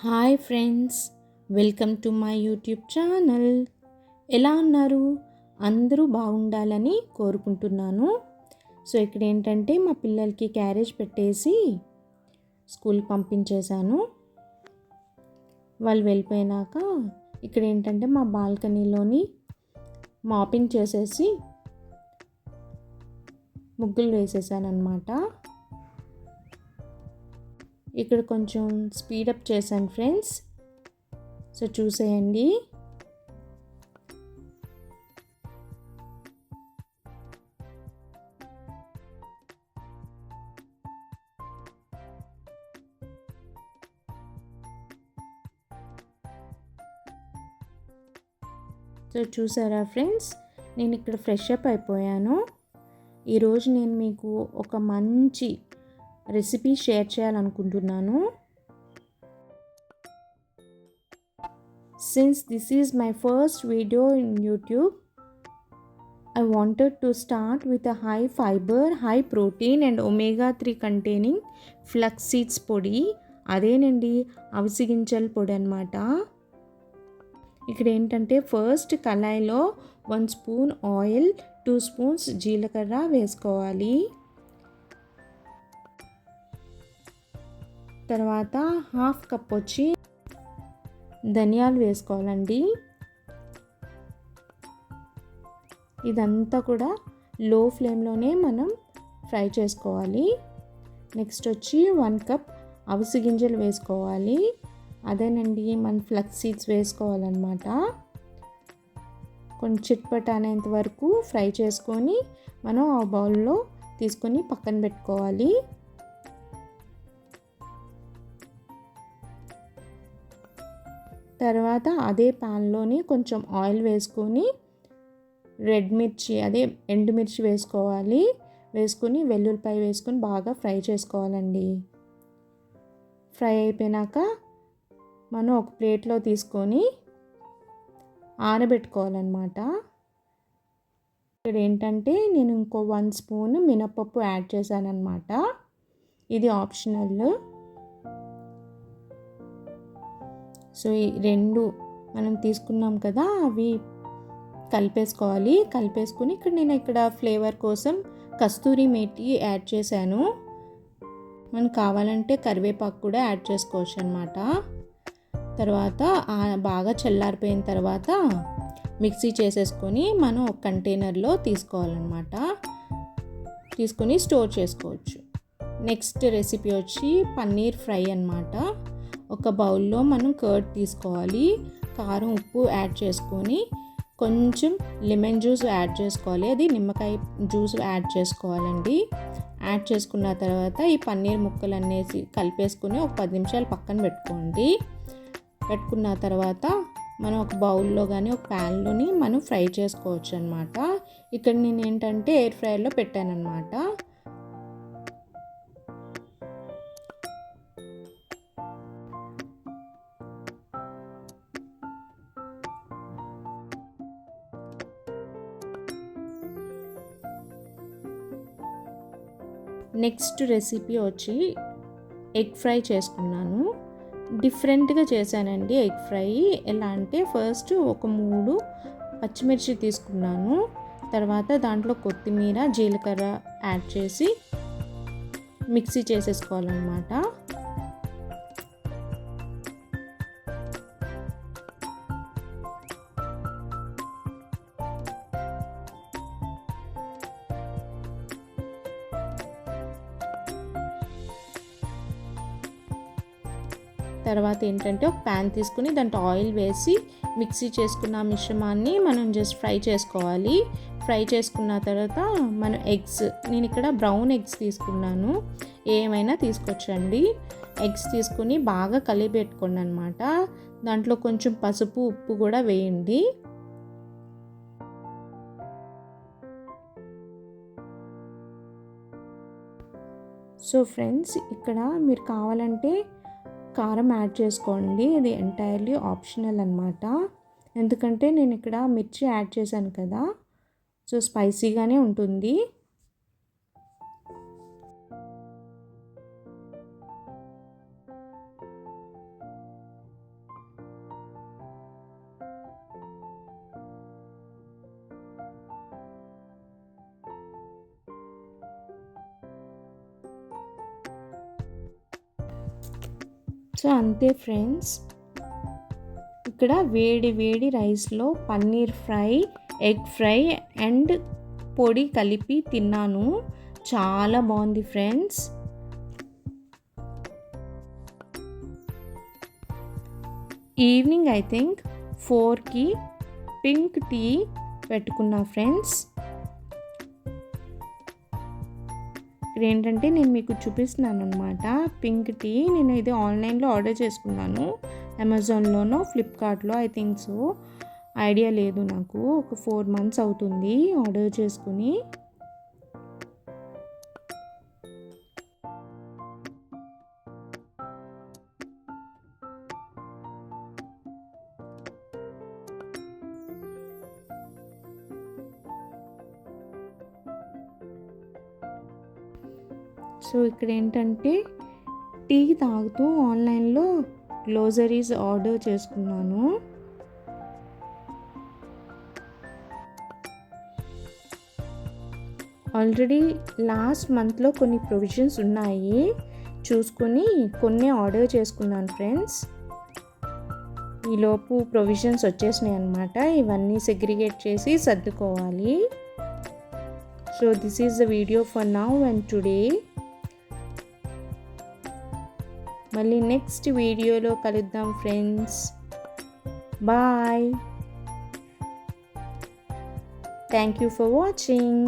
Hi friends, welcome to my YouTube channel. ఎలా ఉన్నారు? అందరూ బాగుండాలని కోరుకుంటున్నాను. సో ఇక్కడ ఏంటంటే మా పిల్లలకి క్యారేజ్ పెట్టేసి స్కూల్కి పంపించేశాను. వాళ్ళు వెళ్ళిపోయినాక ఇక్కడ ఏంటంటే మా బాల్కనీలోని మాపింగ్ చేసేసి ముగ్గులు వేసేసాను అనమాట. ఇక్కడ కొంచెం స్పీడప్ చేశాను ఫ్రెండ్స్. సో చూసేయండి. సో చూసారా ఫ్రెండ్స్, నేను ఇక్కడ ఫ్రెష్ అప్ అయిపోయాను. ఈరోజు నేను మీకు ఒక మంచి రెసిపీ షేర్ చేయాలనుకుంటున్నాను. Since this is my first video in YouTube, I wanted to start with a high fiber, high protein and omega 3 containing flax seeds పొడి. అదేనండి అవిసె గింజల పొడి అనమాట. ఇక్కడ ఏంటంటే ఫస్ట్ కళాయిలో 1 స్పూన్ ఆయిల్, 2 స్పూన్స్ జీలకర్ర వేసుకోవాలి. తర్వాత హాఫ్ కప్ వచ్చి ధనియాలు వేసుకోవాలండి. ఇదంతా కూడా లో ఫ్లేమ్లోనే మనం ఫ్రై చేసుకోవాలి. నెక్స్ట్ వచ్చి 1 కప్ అవిసె గింజలు వేసుకోవాలి. అదేనండి మన ఫ్లక్స్ సీడ్స్ వేసుకోవాలన్నమాట. కొంచెం చిట్పట అనేంత వరకు ఫ్రై చేసుకొని మనం ఆ బౌల్లో తీసుకొని పక్కన పెట్టుకోవాలి. తర్వాత అదే ప్యాన్లోని కొంచెం ఆయిల్ వేసుకొని రెడ్ మిర్చి అదే ఎండుమిర్చి వేసుకోవాలి. వేసుకొని వెల్లుల్లిపాయ వేసుకొని బాగా ఫ్రై చేసుకోవాలండి. ఫ్రై అయిపోయినాక మనం ఒక ప్లేట్లో తీసుకొని ఆరబెట్టుకోవాలన్నమాట. ఇక్కడ ఏంటంటే నేను ఇంకో 1 స్పూన్ మినపప్పు యాడ్ చేశాను అనమాట. ఇది ఆప్షనల్. సో ఈ రెండు మనం తీసుకున్నాం కదా, అవి కలిపేసుకోవాలి. కలిపేసుకుని ఇక్కడ ఫ్లేవర్ కోసం కస్తూరి మేతి యాడ్ చేశాను. మనం కావాలంటే కరివేపాకు కూడా యాడ్ చేసుకోవచ్చు అనమాట. తర్వాత బాగా చల్లారిపోయిన తర్వాత మిక్సీ చేసేసుకొని మనం ఒక కంటైనర్లో తీసుకోవాలన్నమాట. తీసుకొని స్టోర్ చేసుకోవచ్చు. నెక్స్ట్ రెసిపీ వచ్చి పన్నీర్ ఫ్రై అన్నమాట. ఒక బౌల్లో మనం కర్డ్ తీసుకోవాలి. కారం, ఉప్పు యాడ్ చేసుకొని కొంచెం లెమన్ జ్యూస్ యాడ్ చేసుకోవాలి. అది నిమ్మకాయ జ్యూస్ యాడ్ చేసుకోవాలండి. యాడ్ చేసుకున్న తర్వాత ఈ పన్నీర్ ముక్కలు అనేసి కలిపేసుకుని ఒక 10 నిమిషాలు పక్కన పెట్టుకోండి. పెట్టుకున్న తర్వాత మనం ఒక బౌల్లో కానీ ఒక ప్యాన్లోని మనం ఫ్రై చేసుకోవచ్చు అనమాట. ఇక్కడ నేను ఏంటంటే ఎయిర్ ఫ్రైయర్లో పెట్టాను అనమాట. నెక్స్ట్ రెసిపీ వచ్చి ఎగ్ ఫ్రై చేసుకున్నాను. డిఫరెంట్గా చేశానండి ఎగ్ ఫ్రై. ఎలా అంటే ఫస్ట్ ఒక 3 పచ్చిమిర్చి తీసుకున్నాను. తర్వాత దాంట్లో కొత్తిమీర, జీలకర్ర యాడ్ చేసి మిక్సీ చేసేసుకోవాలన్నమాట. తర్వాత ఏంటంటే ఒక ప్యాన్ తీసుకుని దాంట్లో ఆయిల్ వేసి మిక్సీ చేసుకున్న మిశ్రమాన్ని మనం జస్ట్ ఫ్రై చేసుకోవాలి. ఫ్రై చేసుకున్న తర్వాత మనం ఎగ్స్, నేను ఇక్కడ బ్రౌన్ ఎగ్స్ తీసుకున్నాను. ఏమైనా తీసుకొచ్చండి. ఎగ్స్ తీసుకుని బాగా కలిపెట్టుకోండి అనమాట. దాంట్లో కొంచెం పసుపు, ఉప్పు కూడా వేయండి. సో ఫ్రెండ్స్, ఇక్కడ మీరు కావాలంటే కారం యాడ్ చేసుకోండి. ఇది ఎంటైర్లీ ఆప్షనల్ అనమాట. ఎందుకంటే నేను ఇక్కడ మిర్చి యాడ్ చేశాను కదా, సో స్పైసీగానే ఉంటుంది. సో అంతే ఫ్రెండ్స్, ఇక్కడ వేడి వేడి రైస్లో paneer fry, egg fry and పొడి కలిపి తిన్నాను. చాలా బాగుంది ఫ్రెండ్స్. ఈవినింగ్ ఐ థింక్ 4కి పింక్ టీ పెట్టుకున్నా ఫ్రెండ్స్. ఇక్కడ ఏంటంటే నేను మీకు చూపిస్తున్నాను అనమాట పింక్ టీ. నేను ఇది ఆన్లైన్లో ఆర్డర్ చేసుకున్నాను, అమెజాన్లోనో ఫ్లిప్కార్ట్లో ఐ థింక్ సో, ఐడియా లేదు నాకు. ఒక 4 months అవుతుంది ఆర్డర్ చేసుకుని. సో ఇక్కడ ఏంటంటే టీ తాగుతూ ఆన్లైన్లో గ్లోసరీస్ ఆర్డర్ చేసుకున్నాను. ఆల్రెడీ లాస్ట్ మంత్లో కొన్ని ప్రొవిజన్స్ ఉన్నాయి చూసుకొని కొన్ని ఆర్డర్ చేసుకున్నాను ఫ్రెండ్స్. ఈలోపు ప్రొవిజన్స్ వచ్చేసినాయి అన్నమాట. ఇవన్నీ సెగ్రిగేట్ చేసి సర్దుకోవాలి. So this is the video for now and today. మళ్ళీ నెక్స్ట్ వీడియోలో కలుద్దాం friends. Bye. Thank you for watching.